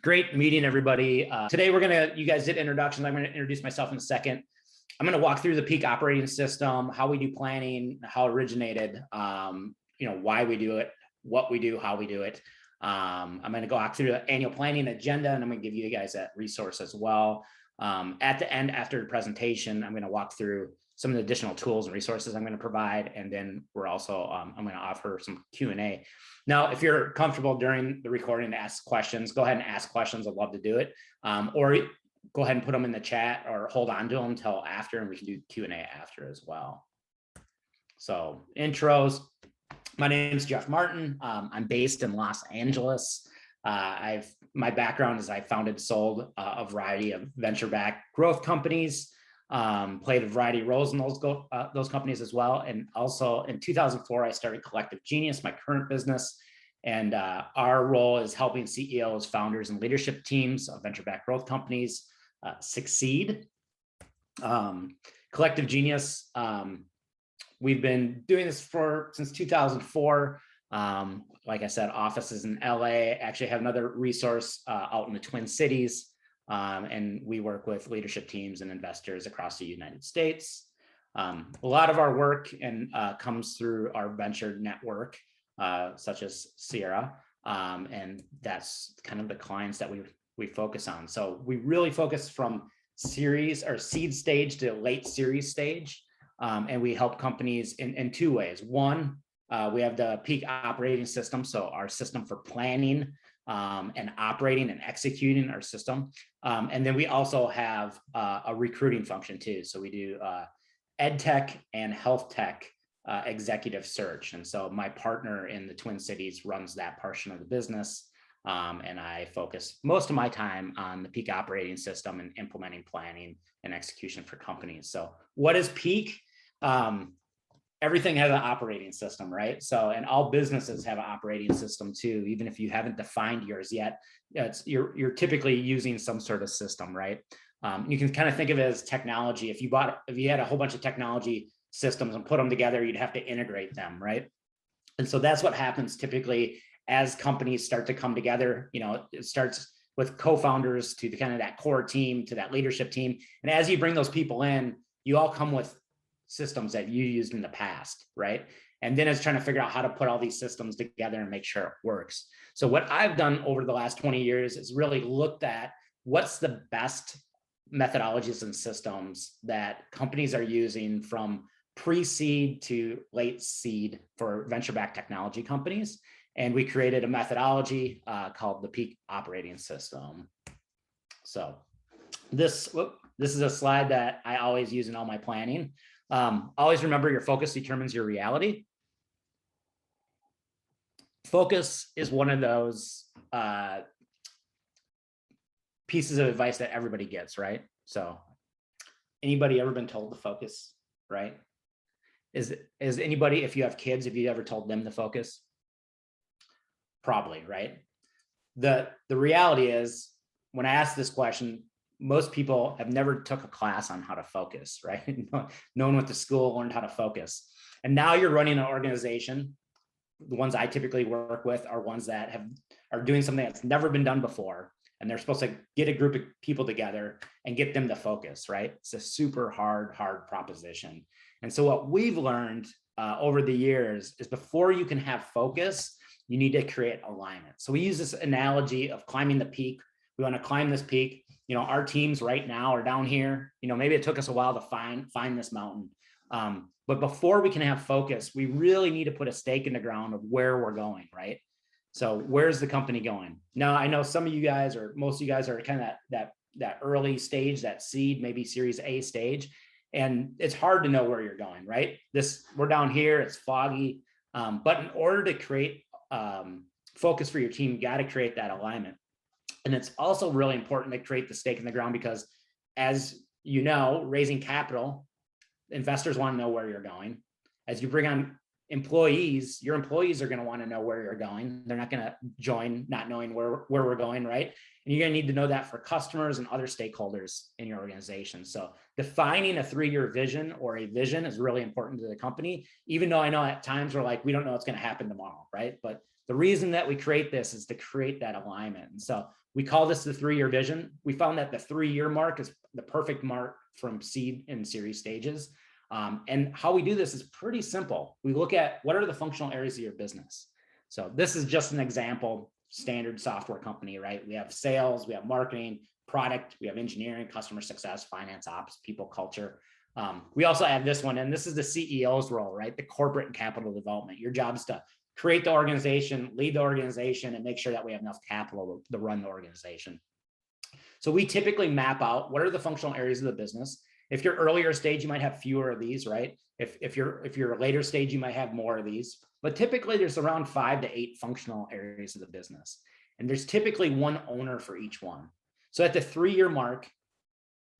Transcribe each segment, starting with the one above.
Great meeting, everybody. Today, you guys did introductions. I'm gonna introduce myself in a second. I'm gonna walk through the Peak operating system, how we do planning, how it originated, why we do it, what we do, how we do it. I'm gonna go walk through the annual planning agenda, and I'm gonna give you guys that resource as well. At the end, after the presentation, I'm gonna walk through some of the additional tools and resources I'm going to provide. And then we're also, I'm going to offer some Q&A. Now, if you're comfortable during the recording to ask questions, go ahead and ask questions. I'd love to do it. Or go ahead and put them in the chat or hold on to them until after, and we can do Q&A after as well. So intros. My name is Jeff Martin. I'm based in Los Angeles. My background is I founded, sold a variety of venture-backed growth companies. Played a variety of roles in those companies as well. And also in 2004, I started Collective Genius, my current business. And our role is helping CEOs, founders, and leadership teams of venture-backed growth companies succeed. Collective Genius, we've been doing this since 2004. Like I said, offices in LA, actually have another resource out in the Twin Cities. And we work with leadership teams and investors across the United States. A lot of our work comes through our venture network, such as Sierra, and that's kind of the clients that we focus on. So we really focus from series or seed stage to late series stage, and we help companies in two ways. One, we have the Peak operating system, so our system for planning and operating and executing our system. And then we also have a recruiting function too. So we do ed tech and health tech executive search. And so my partner in the Twin Cities runs that portion of the business. And I focus most of my time on the Peak operating system and implementing planning and execution for companies. So what is Peak? Everything has an operating system, right? So, and all businesses have an operating system too, even if you haven't defined yours yet. You're typically using some sort of system, right? You can kind of think of it as technology. If you had a whole bunch of technology systems and put them together, you'd have to integrate them, right? And so that's what happens typically as companies start to come together. It starts with co-founders to kind of that core team, to that leadership team. And as you bring those people in, you all come with systems that you used in the past, right? And then it's trying to figure out how to put all these systems together and make sure it works. So what I've done over the last 20 years is really looked at what's the best methodologies and systems that companies are using from pre-seed to late seed for venture-backed technology companies. And we created a methodology called the Peak operating system. So this is a slide that I always use in all my planning. Always remember, your focus determines your reality. Focus is one of those pieces of advice that everybody gets, right? So anybody ever been told to focus, right? Is anybody, if you have kids, have you ever told them to focus? Probably, right? The reality is, when I ask this question, most people have never took a class on how to focus, right? No one went to school, learned how to focus. And now you're running an organization. The ones I typically work with are ones that are doing something that's never been done before. And they're supposed to get a group of people together and get them to focus, right? It's a super hard proposition. And so what we've learned over the years is, before you can have focus, you need to create alignment. So we use this analogy of climbing the peak. We want to climb this peak. Our teams right now are down here. Maybe it took us a while to find this mountain. But before we can have focus, we really need to put a stake in the ground of where we're going, right? So where's the company going? Now, I know some of you guys, or most of you guys, are kind of that early stage, that seed, maybe Series A stage. And it's hard to know where you're going, right? We're down here, it's foggy. But in order to create focus for your team, you got to create that alignment. And it's also really important to create the stake in the ground, because, as you know, raising capital, investors want to know where you're going. As you bring on employees, your employees are going to want to know where you're going. They're not going to join not knowing where we're going, right? And you're going to need to know that for customers and other stakeholders in your organization. So defining a 3-year vision or a vision is really important to the company, even though I know at times we're like, we don't know what's going to happen tomorrow, right? But the reason that we create this is to create that alignment. And so we call this the 3-year vision. We found that the 3-year mark is the perfect mark from seed and series stages. And how we do this is pretty simple. We look at what are the functional areas of your business. So this is just an example, standard software company, right? We have sales, we have marketing, product, we have engineering, customer success, finance, ops, people, culture. We also have this one, and this is the CEO's role, right? The corporate and capital development. Your job is to create the organization, lead the organization, and make sure that we have enough capital to run the organization. So we typically map out what are the functional areas of the business. If you're earlier stage, you might have fewer of these, right? If you're a later stage, you might have more of these. But typically there's around 5 to 8 functional areas of the business. And there's typically one owner for each one. So at the 3-year mark,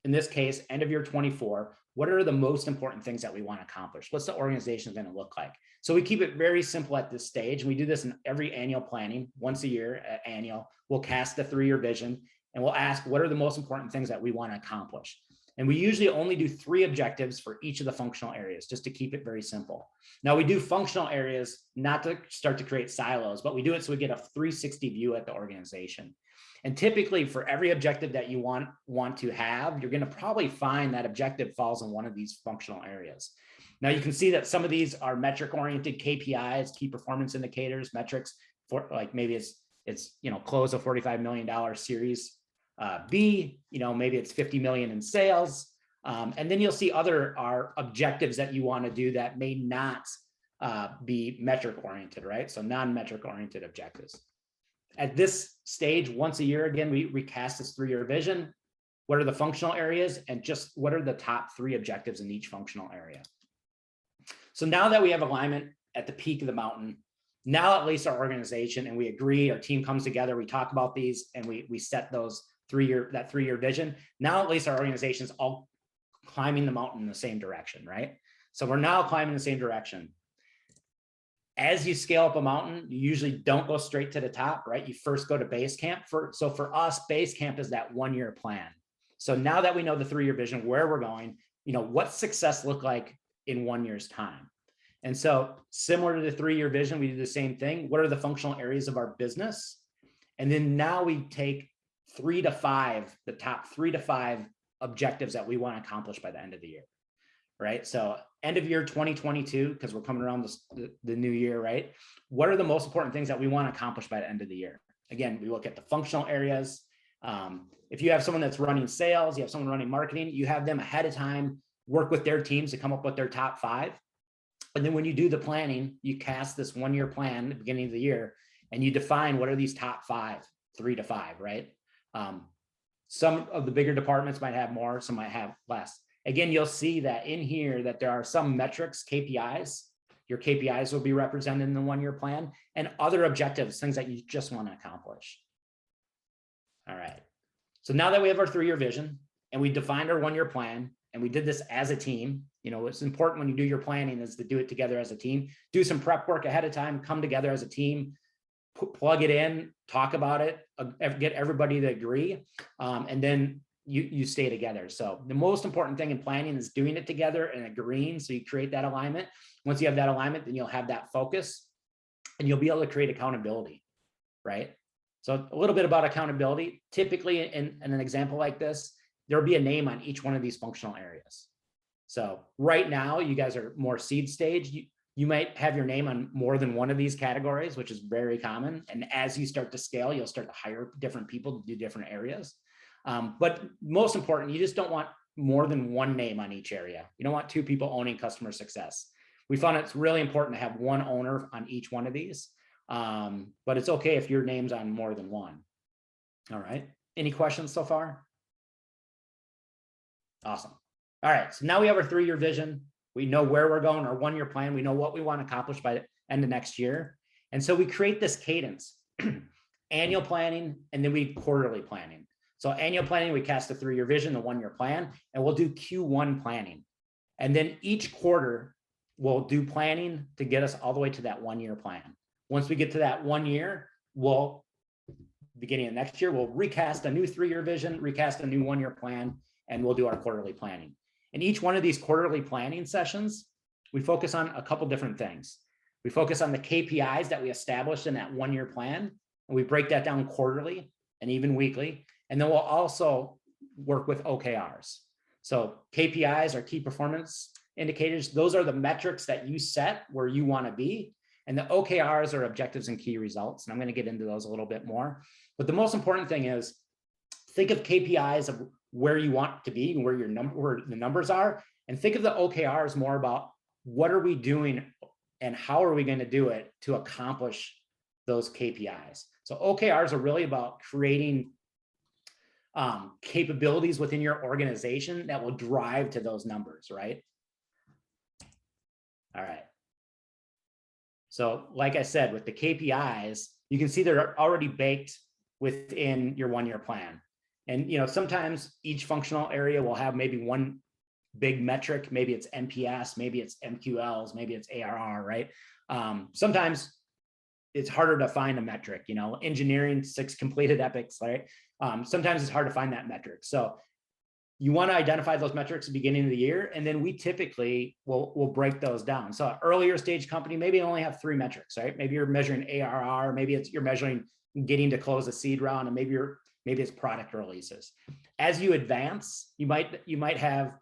in this case, end of year 24, what are the most important things that we want to accomplish? What's the organization going to look like? So we keep it very simple at this stage. We do this in every annual planning, once a year annual. We'll cast the 3-year vision and we'll ask, what are the most important things that we want to accomplish? And we usually only do 3 objectives for each of the functional areas, just to keep it very simple. Now we do functional areas, not to start to create silos, but we do it so we get a 360 view at the organization. And typically for every objective that you want to have, you're going to probably find that objective falls in one of these functional areas. Now you can see that some of these are metric oriented KPIs, key performance indicators, metrics for like maybe it's close a $45 million series. B, maybe it's 50 million in sales. And then you'll see other objectives that you want to do that may not be metric oriented, right? So non-metric oriented objectives. At this stage, once a year, again, we recast this 3-year vision. What are the functional areas and just what are the top 3 objectives in each functional area? So now that we have alignment at the peak of the mountain, now at least our organization and we agree, our team comes together, we talk about these and we set those 3-year vision. Now at least our organization is all climbing the mountain in the same direction, right? So we're now climbing the same direction. As you scale up a mountain, you usually don't go straight to the top, right? You first go to base camp. So for us, base camp is that 1-year plan. So now that we know the 3-year vision, where we're going, what success look like in 1 year's time. And so similar to the 3-year vision, we do the same thing. What are the functional areas of our business? And then now we take the top 3 to 5 objectives that we want to accomplish by the end of the year, right? So end of year 2022, because we're coming around the new year, right? What are the most important things that we want to accomplish by the end of the year? Again, we look at the functional areas. If you have someone that's running sales, you have someone running marketing, you have them ahead of time, work with their teams to come up with their top 5. And then when you do the planning, you cast this 1-year plan at the beginning of the year, and you define what are these top 5, 3 to 5, right? Some of the bigger departments might have more, some might have less. Again, you'll see that in here that there are some metrics, KPIs. Your KPIs will be represented in the 1-year plan and other objectives, things that you just want to accomplish. All right. So now that we have our 3-year vision and we defined our 1-year plan and we did this as a team, it's important when you do your planning is to do it together as a team, do some prep work ahead of time, come together as a team, plug it in, talk about it, get everybody to agree, and then you stay together. So the most important thing in planning is doing it together and agreeing. So you create that alignment. Once you have that alignment, then you'll have that focus and you'll be able to create accountability, right? So a little bit about accountability. Typically in an example like this, there'll be a name on each one of these functional areas. So right now, you guys are more seed stage. You might have your name on more than one of these categories, which is very common. And as you start to scale, you'll start to hire different people to do different areas. But most important, you just don't want more than one name on each area. You don't want 2 people owning customer success. We found it's really important to have one owner on each one of these. But it's okay if your name's on more than one. All right. Any questions so far? Awesome. All right. So now we have our 3-year vision. We know where we're going, our 1-year plan. We know what we want to accomplish by the end of next year. And so we create this cadence, annual planning, and then we quarterly planning. So annual planning, we cast a 3-year vision, the 1-year plan, and we'll do Q1 planning. And then each quarter we'll do planning to get us all the way to that 1-year plan. Once we get to that 1 year, we'll, beginning of next year, we'll recast a new 3-year vision, recast a new 1-year plan, and we'll do our quarterly planning. In each one of these quarterly planning sessions, we focus on a couple different things. We focus on the KPIs that we established in that 1-year plan, and we break that down quarterly and even weekly. And then we'll also work with OKRs. So KPIs are key performance indicators. Those are the metrics that you set where you want to be. And the OKRs are objectives and key results. And I'm going to get into those a little bit more. But the most important thing is think of KPIs of where you want to be and where where the numbers are. And think of the OKRs more about what are we doing and how are we going to do it to accomplish those KPIs. So OKRs are really about creating capabilities within your organization that will drive to those numbers, right? All right. So like I said, with the KPIs, you can see they're already baked within your 1-year plan. And sometimes each functional area will have maybe one big metric. Maybe it's NPS, maybe it's MQLs, maybe it's ARR, right? Sometimes it's harder to find a metric, engineering, 6 completed epics, right? Sometimes it's hard to find that metric. So you want to identify those metrics at the beginning of the year, and then we typically will break those down. So an earlier stage company, maybe you only have 3 metrics, right? Maybe you're measuring ARR, maybe you're measuring getting to close a seed round, and maybe it's product releases. As you advance, you might have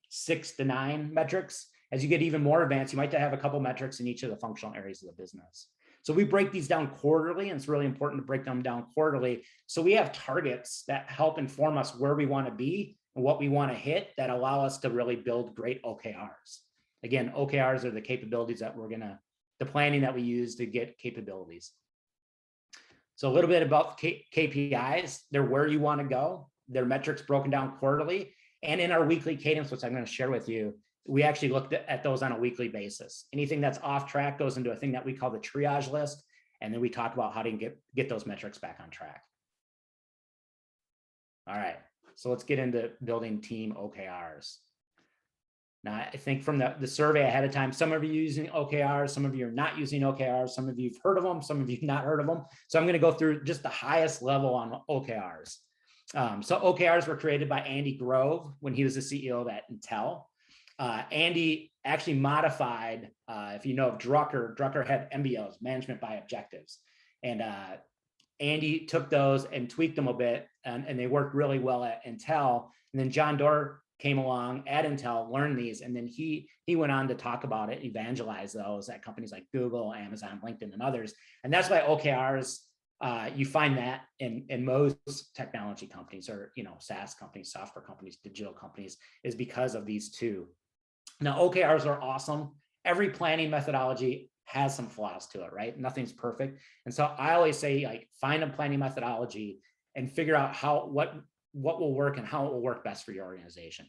6 to 9 metrics. As you get even more advanced, you might have a couple metrics in each of the functional areas of the business. So we break these down quarterly, and it's really important to break them down quarterly. So we have targets that help inform us where we want to be and what we want to hit that allow us to really build great OKRs. Again, OKRs are the capabilities that the planning that we use to get capabilities. So a little bit about KPIs. They're where you want to go. They're metrics broken down quarterly. And in our weekly cadence, which I'm going to share with you, we actually looked at those on a weekly basis. Anything that's off track goes into a thing that we call the triage list. And then we talk about how to get those metrics back on track. All right, so let's get into building team OKRs. Now, I think from the survey ahead of time, some of you are using OKRs, some of you are not using OKRs, some of you have heard of them, some of you have not heard of them. So I'm going to go through just the highest level on OKRs. So OKRs were created by Andy Grove when he was the CEO at Intel. Andy actually modified, if you know of Drucker had MBOs, management by objectives. And Andy took those and tweaked them a bit, and they worked really well at Intel. And then John Doerr came along at Intel, learned these, and then he went on to talk about it, evangelize those at companies like Google, Amazon, LinkedIn, and others. And that's why OKRs, you find that in most technology companies or SaaS companies, software companies, digital companies, is because of these two. Now, OKRs are awesome. Every planning methodology has some flaws to it, right? Nothing's perfect. And so I always say, find a planning methodology and figure out what will work and how it will work best for your organization.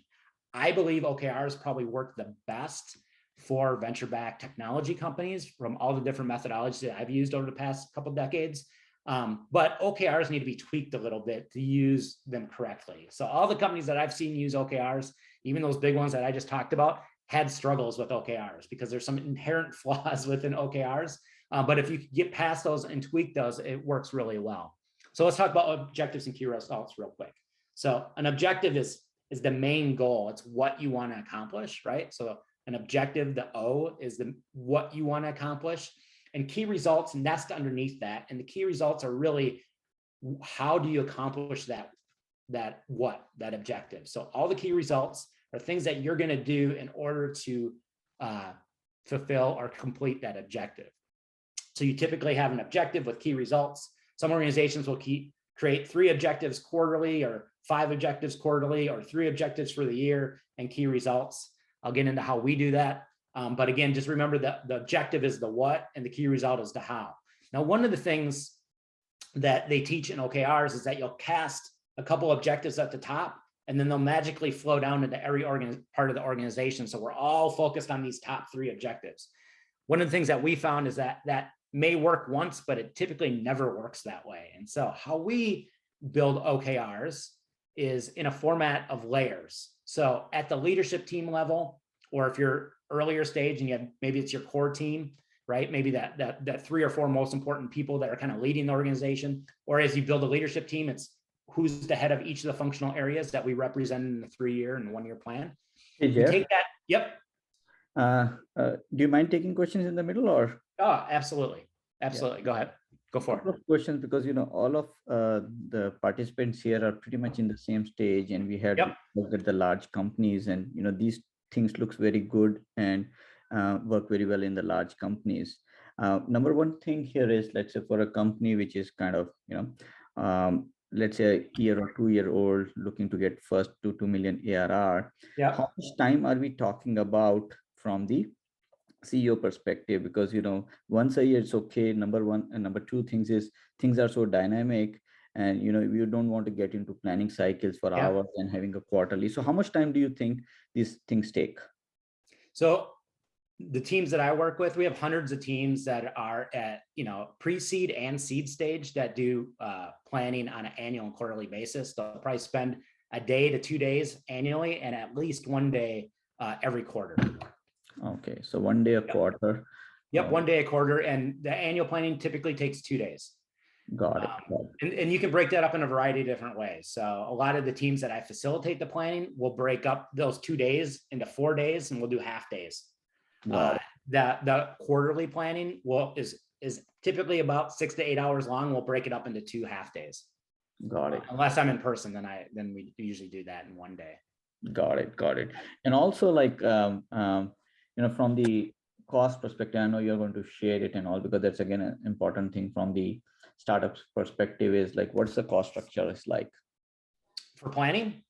I believe OKRs probably work the best for venture-backed technology companies from all the different methodologies that I've used over the past couple of decades. But OKRs need to be tweaked a little bit to use them correctly. So all the companies that I've seen use OKRs, even those big ones that I just talked about, had struggles with OKRs because there's some inherent flaws within OKRs. But if you get past those and tweak those, it works really well. So let's talk about objectives and key results real quick. So an objective is the main goal. It's what you want to accomplish, right? So an objective, the O, is what you want to accomplish. And key results nest underneath that. And the key results are really, how do you accomplish that objective? So all the key results are things that you're going to do in order to fulfill or complete that objective. So you typically have an objective with key results. Some organizations will create 3 objectives quarterly or 5 objectives quarterly or 3 objectives for the year and key results. I'll get into how we do that. But again, just remember that the objective is the what and the key result is the how. Now, one of the things that they teach in OKRs is that you'll cast a couple objectives at the top, and then they'll magically flow down into every part of the organization. So we're all focused on these top 3 objectives. One of the things that we found is that may work once, but it typically never works that way. And so how we build OKRs is in a format of layers. So at the leadership team level, or if you're earlier stage and you have, maybe it's your core team, right? Maybe that 3 or 4 most important people that are kind of leading the organization, or as you build a leadership team, it's who's the head of each of the functional areas that we represent in the 3-year and 1-year plan. Hey, You Jeff. take that. Yep. Do you mind taking questions in the middle or? Oh, absolutely. Absolutely. Yeah. Go ahead. Go for it. Questions, because all of the participants here are pretty much in the same stage, and we had looked at the large companies, and these things looks very good and work very well in the large companies. Number one thing here is, let's say for a company which is kind of let's say a year or 2-year-old looking to get first to 2 million ARR. How much time are we talking about from the CEO perspective? Because once a year it's okay, number one, and number two things are so dynamic, and you don't want to get into planning cycles for hours and having a quarterly. So how much time do you think these things take? So the teams that I work with, we have hundreds of teams that are at pre-seed and seed stage that do planning on an annual and quarterly basis. They'll probably spend a day to 2 days annually, and at least 1 day every quarter. Okay, so 1 day a quarter. Yep, 1 day a quarter, and the annual planning typically takes 2 days. Got it. And you can break that up in a variety of different ways. So a lot of the teams that I facilitate the planning will break up those 2 days into 4 days, and we'll do half days. The quarterly planning is typically about 6 to 8 hours long. We'll break it up into 2 half days. Got it. Unless I'm in person, then we usually do that in 1 day. Got it. And also, like from the cost perspective, I know you're going to share it and all, because that's again an important thing from the startup's perspective, is like, what's the cost structure is like for planning?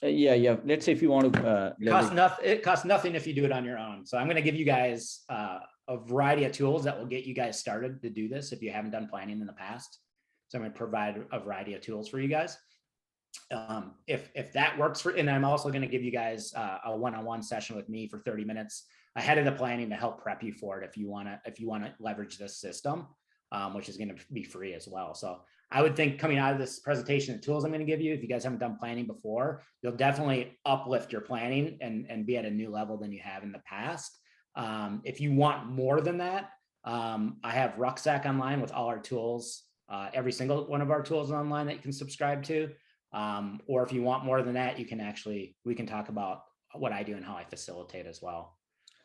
Yeah. Let's say if you want to, it costs nothing if you do it on your own. So I'm going to give you guys a variety of tools that will get you guys started to do this if you haven't done planning in the past. So I'm going to provide a variety of tools for you guys. If that works and I'm also going to give you guys a one-on-one session with me for 30 minutes ahead of the planning to help prep you for it if you want to leverage this system, which is going to be free as well. So I would think coming out of this presentation, the tools I'm going to give you, if you guys haven't done planning before, you'll definitely uplift your planning and be at a new level than you have in the past. If you want more than that, I have Rucksack online with all our tools. Every single one of our tools is online that you can subscribe to. Or if you want more than that, we can talk about what I do and how I facilitate as well.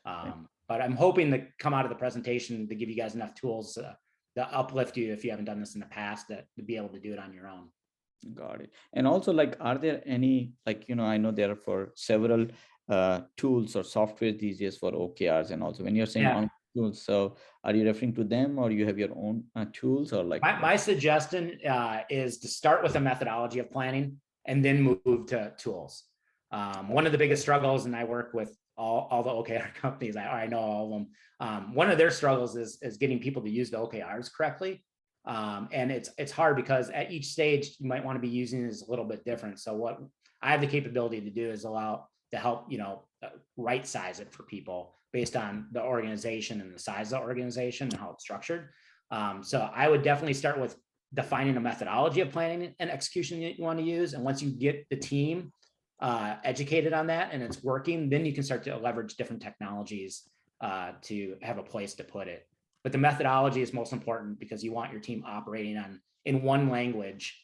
But I'm hoping to come out of the presentation to give you guys enough tools to uplift you if you haven't done this in the past, to be able to do it on your own. Got it. And also, like, are there any, like, I know there are for several tools or software these days for OKRs, and also when you're saying tools, so are you referring to them, or you have your own tools, or like? My suggestion is to start with a methodology of planning and then move to tools. One of the biggest struggles, and I work with all the OKR companies, I know all of them. One of their struggles is getting people to use the OKRs correctly. And it's hard because at each stage you might want to be using is a little bit different. So what I have the capability to do is help right size it for people based on the organization and the size of the organization and how it's structured. So I would definitely start with defining a methodology of planning and execution that you want to use. And once you get the team educated on that and it's working, then you can start to leverage different technologies to have a place to put it. But the methodology is most important because you want your team operating in one language.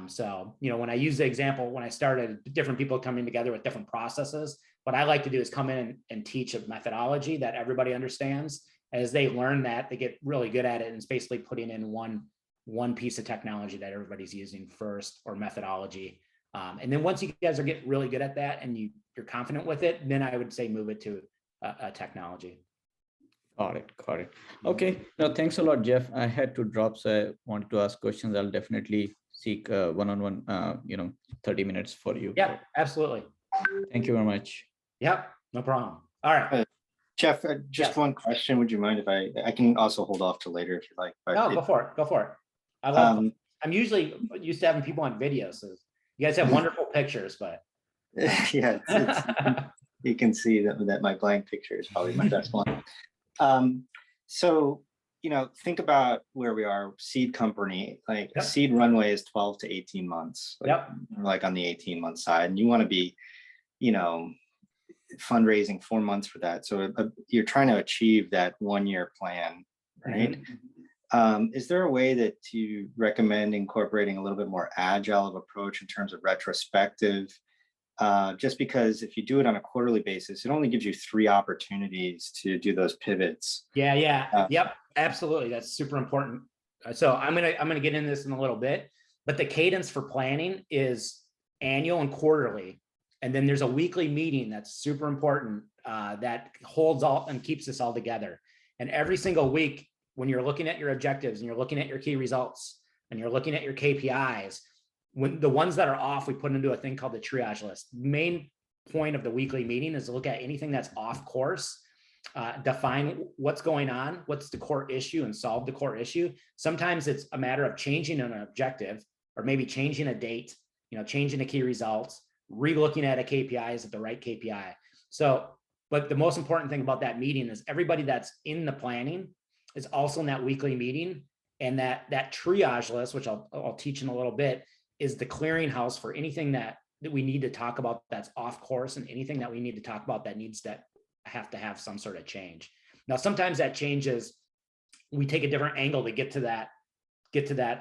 So, when I use the example, when I started, different people coming together with different processes, what I like to do is come in and teach a methodology that everybody understands. As they learn that, they get really good at it, and it's basically putting in one piece of technology that everybody's using first, or methodology. And then once you guys get really good at that and you're confident with it, then I would say move it to a technology. Got it. Okay. No, thanks a lot, Jeff. I had to drop, so I wanted to ask questions. I'll definitely seek one-on-one, 30 minutes for you. Yeah, absolutely. Thank you very much. Yep, no problem. All right. Jeff, just one question. Would you mind if I can also hold off to later if you like? No, go for it. I love I'm usually used to having people on video, so you guys have wonderful pictures, but yeah, you can see that my blank picture is probably my best one. So, think about where we are, seed company, like a seed runway is 12 to 18 months, like on the 18-month side, and you want to be, fundraising 4 months for that. So you're trying to achieve that 1-year plan, right? Is there a way that you recommend incorporating a little bit more agile of approach in terms of retrospective? Just because if you do it on a quarterly basis, it only gives you 3 opportunities to do those pivots. Yep, absolutely. That's super important. So I'm gonna get into this in a little bit, but the cadence for planning is annual and quarterly. And then there's a weekly meeting that's super important that holds all and keeps this all together. And every single week, when you're looking at your objectives and you're looking at your key results and you're looking at your KPIs, when the ones that are off, we put into a thing called the triage list. Main point of the weekly meeting is to look at anything that's off course, define what's going on, what's the core issue, and solve the core issue. Sometimes it's a matter of changing an objective or maybe changing a date, changing the key results, re-looking at a KPI, is it the right KPI? So, but the most important thing about that meeting is everybody that's in the planning is also in that weekly meeting, and that triage list, which I'll teach in a little bit, is the clearinghouse for anything that we need to talk about that's off course, and anything that we need to talk about that needs to have some sort of change. Now, sometimes that changes, we take a different angle to get to that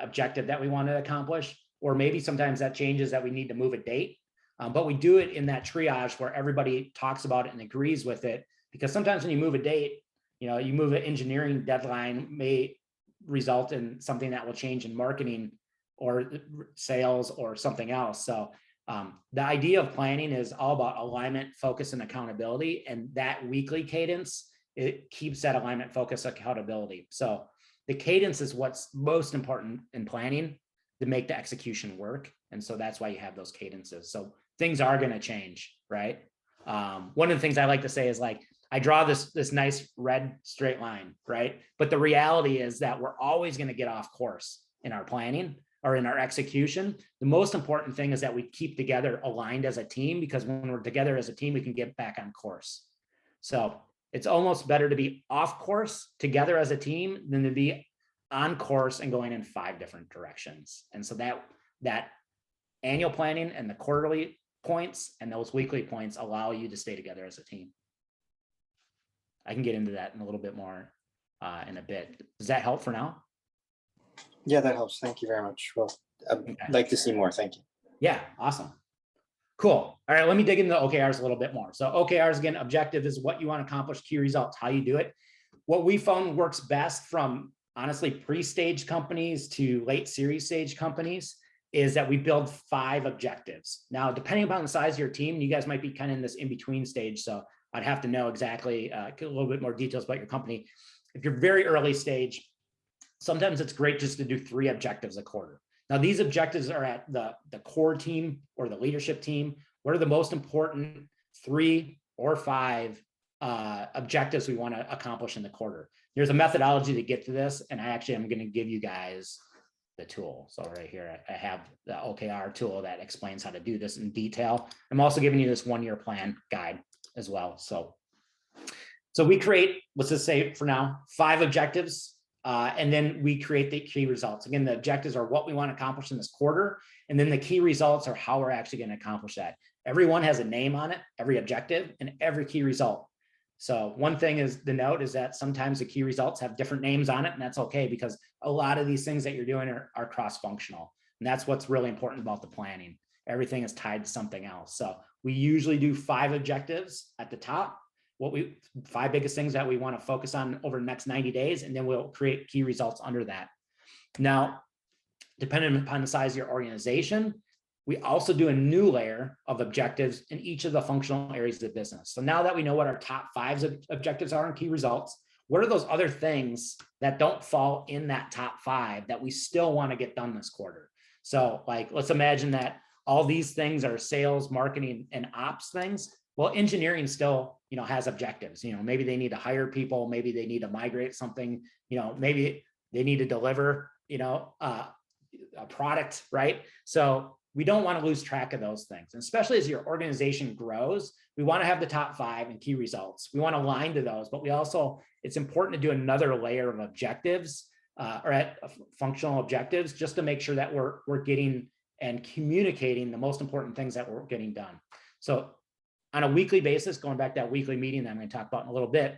objective that we want to accomplish, or maybe sometimes that changes that we need to move a date. But we do it in that triage where everybody talks about it and agrees with it, because sometimes when you move a date, you move an engineering deadline may result in something that will change in marketing or sales or something else. So the idea of planning is all about alignment, focus, and accountability. And that weekly cadence, it keeps that alignment, focus, accountability. So the cadence is what's most important in planning to make the execution work. And so that's why you have those cadences. So things are going to change, right? One of the things I like to say is, like, I draw this nice red straight line, right? But the reality is that we're always going to get off course in our planning or in our execution. The most important thing is that we keep together aligned as a team, because when we're together as a team, we can get back on course. So it's almost better to be off course together as a team than to be on course and going in 5 different directions. And so that annual planning and the quarterly points and those weekly points allow you to stay together as a team. I can get into that in a little bit more in a bit. Does that help for now? Yeah, that helps. Thank you very much. Well, I'd like to see more. Thank you. Yeah, awesome. Cool. All right, let me dig into OKRs a little bit more. So OKRs, again, objective is what you want to accomplish, key results, how you do it. What we found works best from, honestly, pre-stage companies to late series stage companies is that we build 5 objectives. Now, depending upon the size of your team, you guys might be kind of in this in-between stage. So I'd have to know exactly a little bit more details about your company. If you're very early stage, sometimes it's great just to do 3 objectives a quarter. Now, these objectives are at the core team or the leadership team. What are the most important 3 or 5 objectives we want to accomplish in the quarter? There's a methodology to get to this, and I actually am going to give you guys the tool. So right here, I have the OKR tool that explains how to do this in detail. I'm also giving you this 1-year plan guide as well. So we create, let's just say for now, 5 objectives. And then we create the key results. Again, the objectives are what we want to accomplish in this quarter. And then the key results are how we're actually going to accomplish that. Everyone has a name on it, every objective and every key result. So one thing is the note is that sometimes the key results have different names on it, and that's okay, because a lot of these things that you're doing are cross-functional. And that's what's really important about the planning. Everything is tied to something else. So we usually do 5 objectives at the top. 5 biggest things that we want to focus on over the next 90 days, and then we'll create key results under that. Now, depending upon the size of your organization, we also do a new layer of objectives in each of the functional areas of the business. So now that we know what our top 5 objectives are and key results, what are those other things that don't fall in that top 5 that we still want to get done this quarter? So, like, let's imagine that all these things are sales, marketing, and ops things. Well, engineering still, has objectives. Maybe they need to hire people. Maybe they need to migrate something. Maybe they need to deliver, a product, right? So we don't want to lose track of those things. And especially as your organization grows, we want to have the top 5 and key results. We want to align to those, but it's important to do another layer of objectives or functional objectives, just to make sure that we're getting and communicating the most important things that we're getting done. So on a weekly basis, going back to that weekly meeting that I'm going to talk about in a little bit,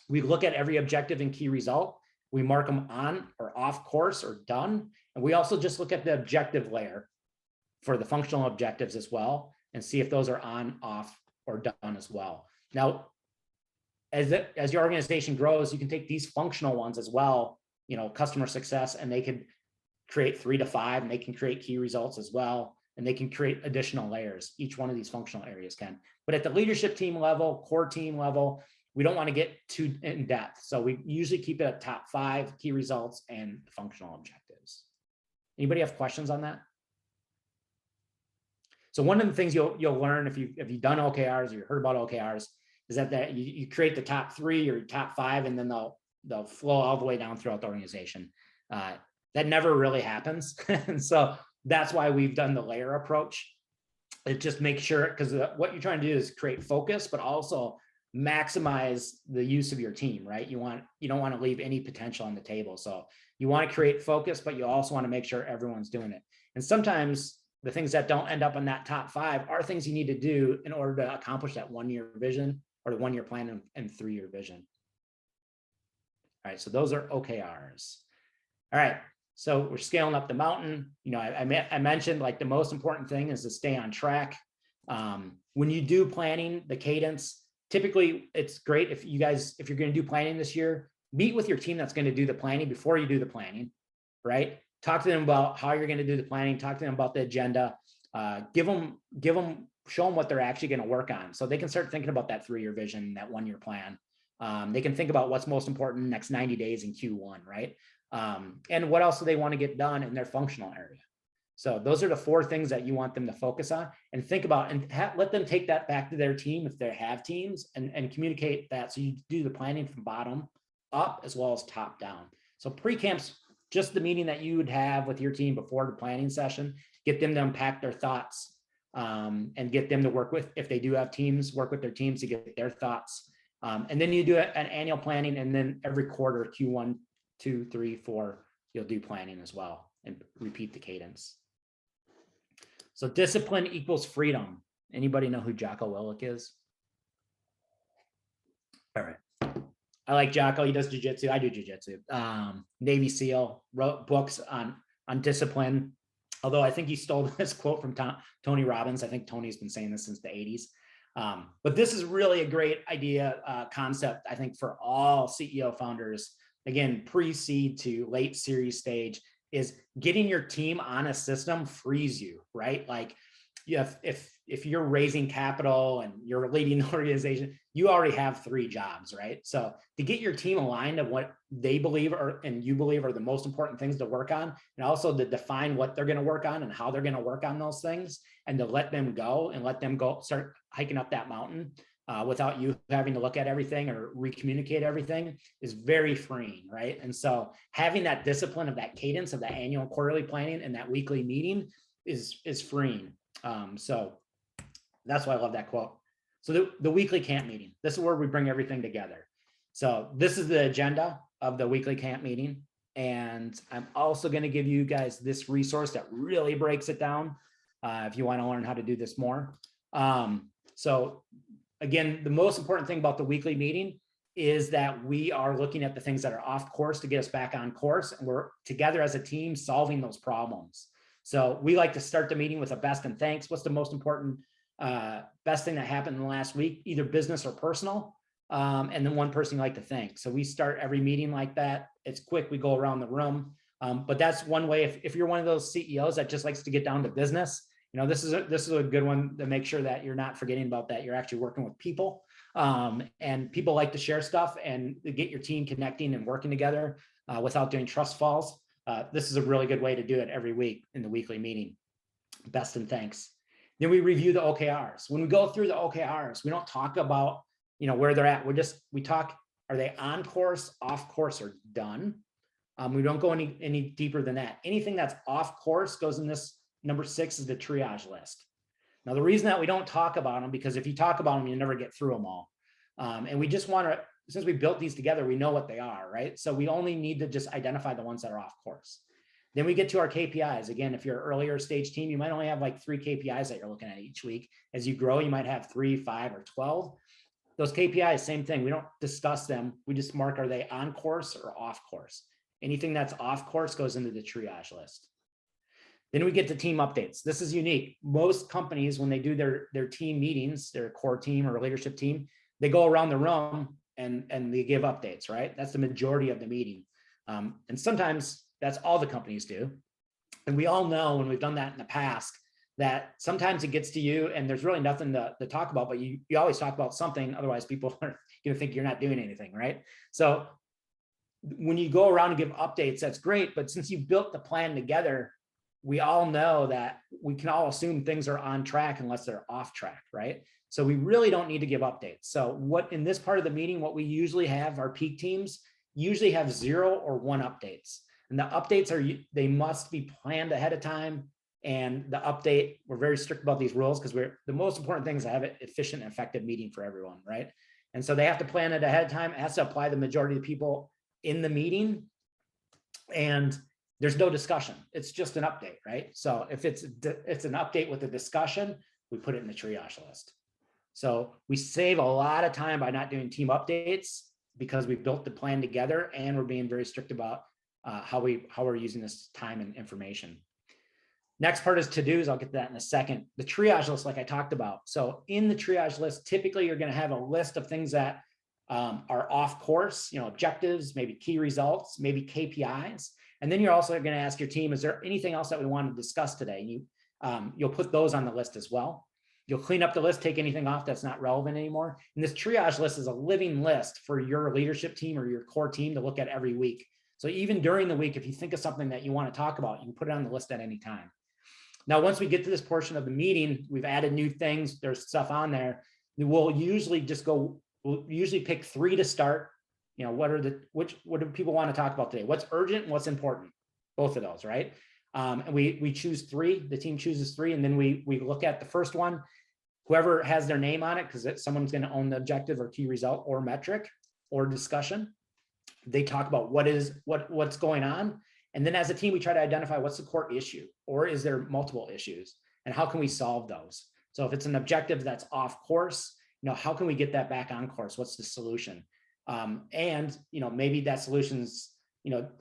we look at every objective and key result. We mark them on or off course or done. And we also just look at the objective layer for the functional objectives as well, and see if those are on, off, or done as well. Now, as your organization grows, you can take these functional ones as well, customer success, and they can create 3 to 5, and they can create key results as well, and they can create additional layers. Each one of these functional areas can. But at the leadership team level, core team level, we don't want to get too in depth. So we usually keep it at top 5 key results and functional objectives. Anybody have questions on that? So one of the things you'll learn if you've done OKRs or you heard about OKRs is that you create the top 3 or top 5, and then they'll flow all the way down throughout the organization. That never really happens. And so that's why we've done the layer approach. It just makes sure, because what you're trying to do is create focus, but also maximize the use of your team, right? You don't want to leave any potential on the table. So you want to create focus, but you also want to make sure everyone's doing it. And sometimes the things that don't end up in that top 5 are things you need to do in order to accomplish that 1-year vision or the 1-year plan and 3-year vision. All right, so those are OKRs. All right, so we're scaling up the mountain. I mentioned like the most important thing is to stay on track. When you do planning, the cadence, typically it's great if you're going to do planning this year, meet with your team that's going to do the planning before you do the planning, right? Talk to them about how you're going to do the planning, talk to them about the agenda, show them what they're actually going to work on. So they can start thinking about that 3-year vision, that 1-year plan. They can think about what's most important next 90 days in Q1, right? And what else do they want to get done in their functional area? So those are the 4 things that you want them to focus on and think about, and let them take that back to their team if they have teams, and communicate that. So you do the planning from bottom up as well as top down. So pre-camp's just the meeting that you would have with your team before the planning session, get them to unpack their thoughts, and get them to work with, if they do have teams, work with their teams to get their thoughts. And then you do an annual planning, and then every quarter, Q1, 2, 3, 4, you'll do planning as well and repeat the cadence. So discipline equals freedom. Anybody know who Jocko Willink is? All right. I like Jocko. He does jujitsu. I do jujitsu. Navy SEAL, wrote books on discipline. Although I think he stole this quote from Tony Robbins. I think Tony's been saying this since the 80s. But this is really a great idea, concept, I think, for all CEO founders. Again, pre-seed to late series stage, is getting your team on a system frees you, right? Like, if you're raising capital and you're leading an organization, you already have 3 jobs, right? So to get your team aligned to what they believe and you believe are the most important things to work on, and also to define what they're going to work on and how they're going to work on those things, and to let them go start hiking up that mountain without you having to look at everything or recommunicate everything, is very freeing, right? And so having that discipline of that cadence of that annual and quarterly planning and that weekly meeting is freeing. So that's why I love that quote. So the weekly camp meeting, this is where we bring everything together. So this is the agenda of the weekly camp meeting. And I'm also going to give you guys this resource that really breaks it down if you want to learn how to do this more. So again, the most important thing about the weekly meeting is that we are looking at the things that are off course to get us back on course. And we're together as a team solving those problems. So we like to start the meeting with a best and thanks. What's the most important, best thing that happened in the last week, either business or personal? And then one person you like to thank. So we start every meeting like that. It's quick. We go around the room. But that's one way. If you're one of those CEOs that just likes to get down to business, this is a good one to make sure that you're not forgetting about that. You're actually working with people, and people like to share stuff and get your team connecting and working together without doing trust falls. This is a really good way to do it every week in the weekly meeting. Best and thanks. Then we review the OKRs. When we go through the OKRs, we don't talk about, where they're at. We talk, are they on course, off course, or done? We don't go any deeper than that. Anything that's off course goes in this number 6 is the triage list. Now, the reason that we don't talk about them, because if you talk about them, you never get through them all. And we just want to, since we built these together, we know what they are, right? So we only need to just identify the ones that are off course. Then we get to our KPIs. Again, if you're an earlier stage team, you might only have like 3 KPIs that you're looking at each week. As you grow, you might have 3, 5, or 12. Those KPIs, same thing. We don't discuss them. We just mark, are they on course or off course? Anything that's off course goes into the triage list. Then we get to team updates. This is unique. Most companies, when they do their team meetings, their core team or leadership team, they go around the room and they give updates, right? That's the majority of the meeting. And sometimes that's all the companies do. And we all know when we've done that in the past, that sometimes it gets to you and there's really nothing to talk about, but you always talk about something. Otherwise people are going to think you're not doing anything, right? So when you go around and give updates, that's great. But since you built the plan together, we all know that we can all assume things are on track unless they're off track, right? So we really don't need to give updates. So what in this part of the meeting, what we usually have, our peak teams usually have 0 or 1 updates. And the updates they must be planned ahead of time. And the update, we're very strict about these rules because the most important thing is to have an efficient and effective meeting for everyone, right? And so they have to plan it ahead of time. It has to apply the majority of the people in the meeting. And there's no discussion. It's just an update, right? So if it's an update with a discussion, we put it in the triage list. So we save a lot of time by not doing team updates because we built the plan together and we're being very strict about how we're using this time and information. Next part is to-dos. I'll get to that in a second. The triage list, like I talked about. So in the triage list, typically you're going to have a list of things that are off course, objectives, maybe key results, maybe KPIs. And then you're also going to ask your team, is there anything else that we want to discuss today? You'll put those on the list as well. You'll clean up the list, take anything off that's not relevant anymore. And this triage list is a living list for your leadership team or your core team to look at every week. So even during the week, if you think of something that you want to talk about, you can put it on the list at any time. Now, once we get to this portion of the meeting, we've added new things. There's stuff on there. We'll usually pick 3 to start. What do people want to talk about today? What's urgent and what's important? Both of those, right? And we choose 3, the team chooses 3, and then we look at the first one, whoever has their name on it, because someone's going to own the objective or key result or metric or discussion. They talk about what's going on. And then as a team, we try to identify what's the core issue, or is there multiple issues, and how can we solve those? So if it's an objective that's off course, how can we get that back on course? What's the solution? And maybe that solution's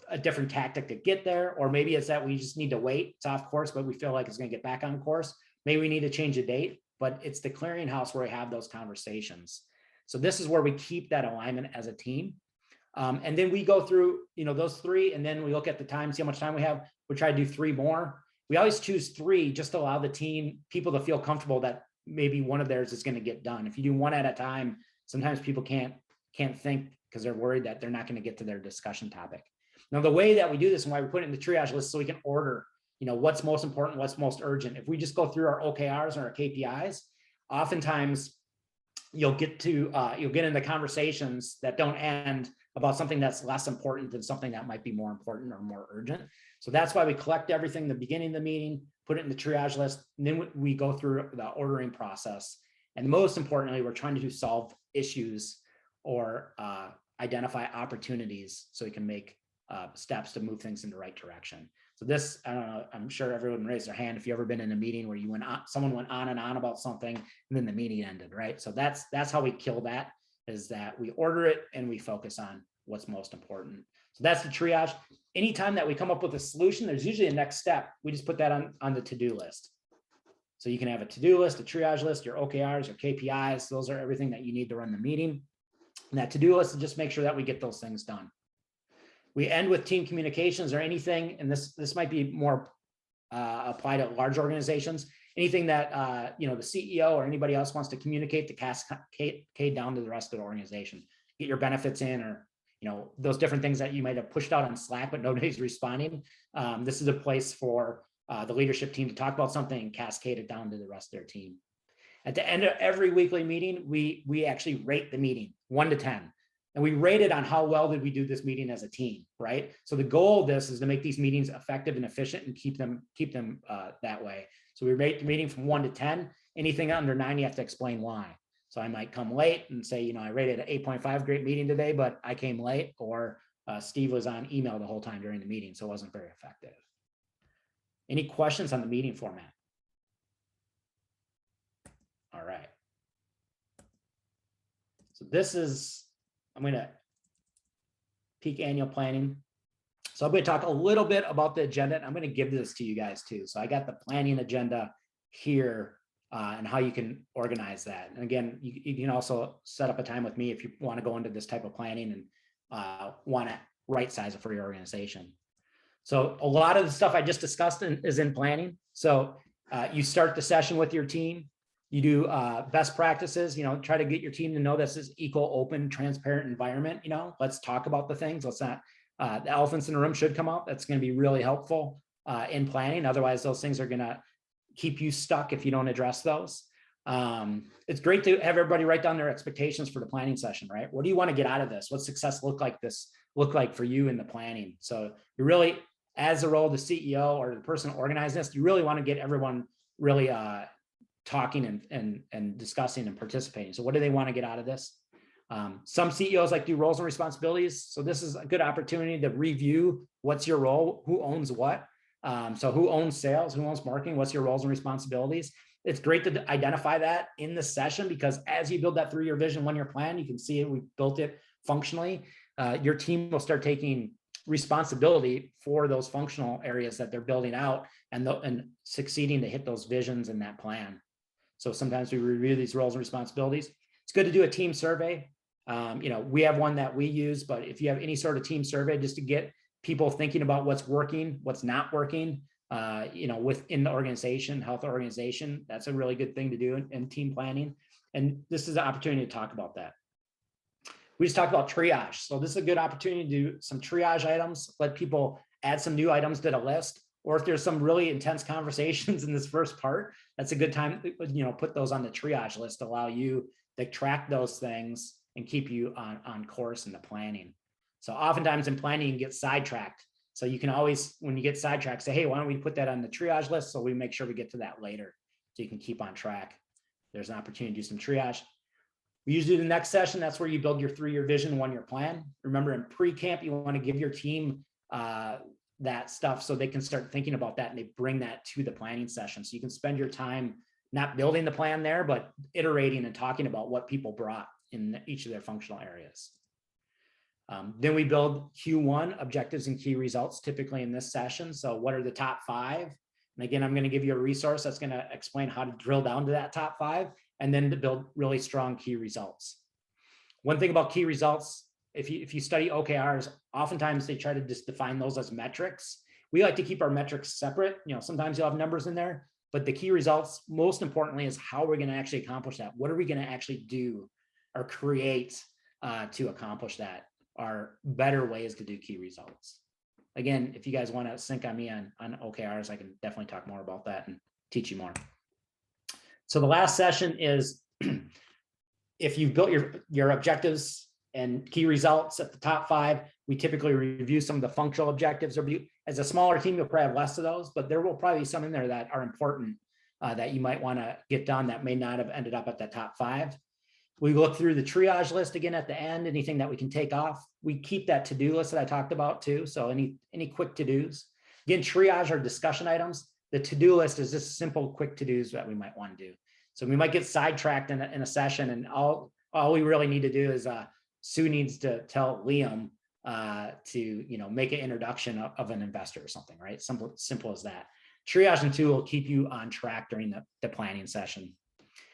a different tactic to get there, or maybe it's that we just need to wait. It's off course, but we feel like it's going to get back on course. Maybe we need to change the date, but it's the clearinghouse where we have those conversations. So this is where we keep that alignment as a team. And then we go through, those 3, and then we look at the time, see how much time we have. We try to do 3 more. We always choose 3 just to allow the people to feel comfortable that maybe one of theirs is going to get done. If you do 1 at a time, sometimes people can't think because they're worried that they're not going to get to their discussion topic. Now, the way that we do this and why we put it in the triage list so we can order, what's most important, what's most urgent. If we just go through our OKRs and our KPIs, oftentimes you'll get into conversations that don't end about something that's less important than something that might be more important or more urgent. So that's why we collect everything in the beginning of the meeting, put it in the triage list, and then we go through the ordering process. And most importantly, we're trying to solve issues or identify opportunities so we can make steps to move things in the right direction. So this, I don't know, I'm sure everyone raised their hand if you've ever been in a meeting where someone went on and on about something and then the meeting ended, right? So that's how we kill that, is that we order it and we focus on what's most important. So that's the triage. Anytime that we come up with a solution, there's usually a next step. We just put that on the to-do list. So you can have a to-do list, a triage list, your OKRs, your KPIs. Those are everything that you need to run the meeting. And that to-do list is just make sure that we get those things done. We end with team communications or anything, and this might be more applied at large organizations. Anything that the CEO or anybody else wants to communicate to cascade down to the rest of the organization. Get your benefits in, or those different things that you might have pushed out on Slack, but nobody's responding. This is a place for the leadership team to talk about something and cascade it down to the rest of their team. At the end of every weekly meeting, we actually rate the meeting 1 to 10. And we rate it on how well did we do this meeting as a team, right? So the goal of this is to make these meetings effective and efficient and keep them that way. So we rate the meeting from 1 to 10. Anything under 9, you have to explain why. So I might come late and say, I rated an 8.5, great meeting today, but I came late, or Steve was on email the whole time during the meeting, so it wasn't very effective. Any questions on the meeting format? All right. So this is, I'm going to peak annual planning. So I'm going to talk a little bit about the agenda, and I'm going to give this to you guys too. So I got the planning agenda here and how you can organize that. And again, you can also set up a time with me if you want to go into this type of planning and want to right size it for your organization. So a lot of the stuff I just discussed is in planning. So you start the session with your team. You do best practices, try to get your team to know this is equal, open, transparent environment. Let's talk about the things. Let's not, the elephants in the room should come out. That's going to be really helpful in planning. Otherwise, those things are going to keep you stuck if you don't address those. It's great to have everybody write down their expectations for the planning session, right? What do you want to get out of this? What's success look like for you in the planning? So you really, as the role of the CEO or the person organizing this, you really want to get everyone really talking and discussing and participating. So what do they want to get out of this? Some CEOs like do roles and responsibilities. So this is a good opportunity to review what's your role, who owns what. So who owns sales, who owns marketing, what's your roles and responsibilities? It's great to identify that in the session, because as you build that 3-year vision, 1-year plan, you can see it, we've built it functionally. Your team will start taking responsibility for those functional areas that they're building out and succeeding to hit those visions in that plan. So sometimes we review these roles and responsibilities. It's good to do a team survey. We have one that we use, but if you have any sort of team survey, just to get people thinking about what's working, what's not working, within the organization, health organization, that's a really good thing to do in team planning. And this is an opportunity to talk about that. We just talked about triage. So this is a good opportunity to do some triage items, let people add some new items to the list, or if there's some really intense conversations in this first part, that's a good time, put those on the triage list to allow you to track those things and keep you on course in the planning. So oftentimes in planning, you can get sidetracked. So you can always, when you get sidetracked, say, hey, why don't we put that on the triage list so we make sure we get to that later so you can keep on track. There's an opportunity to do some triage. We usually do the next session. That's where you build your 3-year vision, 1-year plan. Remember, in pre-camp, you want to give your team that stuff so they can start thinking about that and they bring that to the planning session. So you can spend your time not building the plan there, but iterating and talking about what people brought in each of their functional areas. Then we build Q1 objectives and key results, typically in this session. So what are the top 5? And again, I'm going to give you a resource that's going to explain how to drill down to that top 5 and then to build really strong key results. One thing about key results, if you study OKRs, oftentimes they try to just define those as metrics. We like to keep our metrics separate. Sometimes you'll have numbers in there, but the key results, most importantly, is how we're going to actually accomplish that. What are we going to actually do or create to accomplish that? Are better ways to do key results. Again, if you guys want to sync on me on OKRs, I can definitely talk more about that and teach you more. So the last session is if you've built your objectives and key results at the top 5, we typically review some of the functional objectives. As a smaller team, you'll probably have less of those, but there will probably be some in there that are important that you might want to get done that may not have ended up at the top 5. We look through the triage list again at the end, anything that we can take off. We keep that to-do list that I talked about too. So any quick to-dos. Again, triage are discussion items. The to-do list is just simple, quick to-dos that we might want to do. So we might get sidetracked in a session, and all we really need to do is Sue needs to tell Liam to make an introduction of an investor or something, right? Simple as that. Triage and tool will keep you on track during the planning session.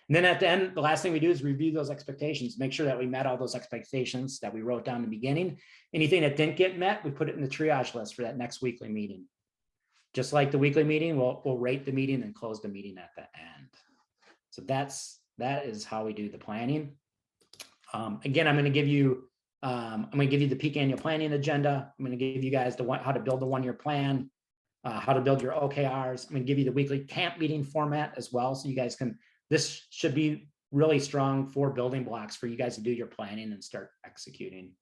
And then at the end, the last thing we do is review those expectations, make sure that we met all those expectations that we wrote down in the beginning. Anything that didn't get met, we put it in the triage list for that next weekly meeting. Just like the weekly meeting, we'll rate the meeting and close the meeting at the end. So that is how we do the planning. Again, I'm going to give you the peak annual planning agenda. I'm going to give you guys how to build the 1-year plan, how to build your OKRs. I'm going to give you the weekly camp meeting format as well, so you guys can. This should be really strong for building blocks for you guys to do your planning and start executing.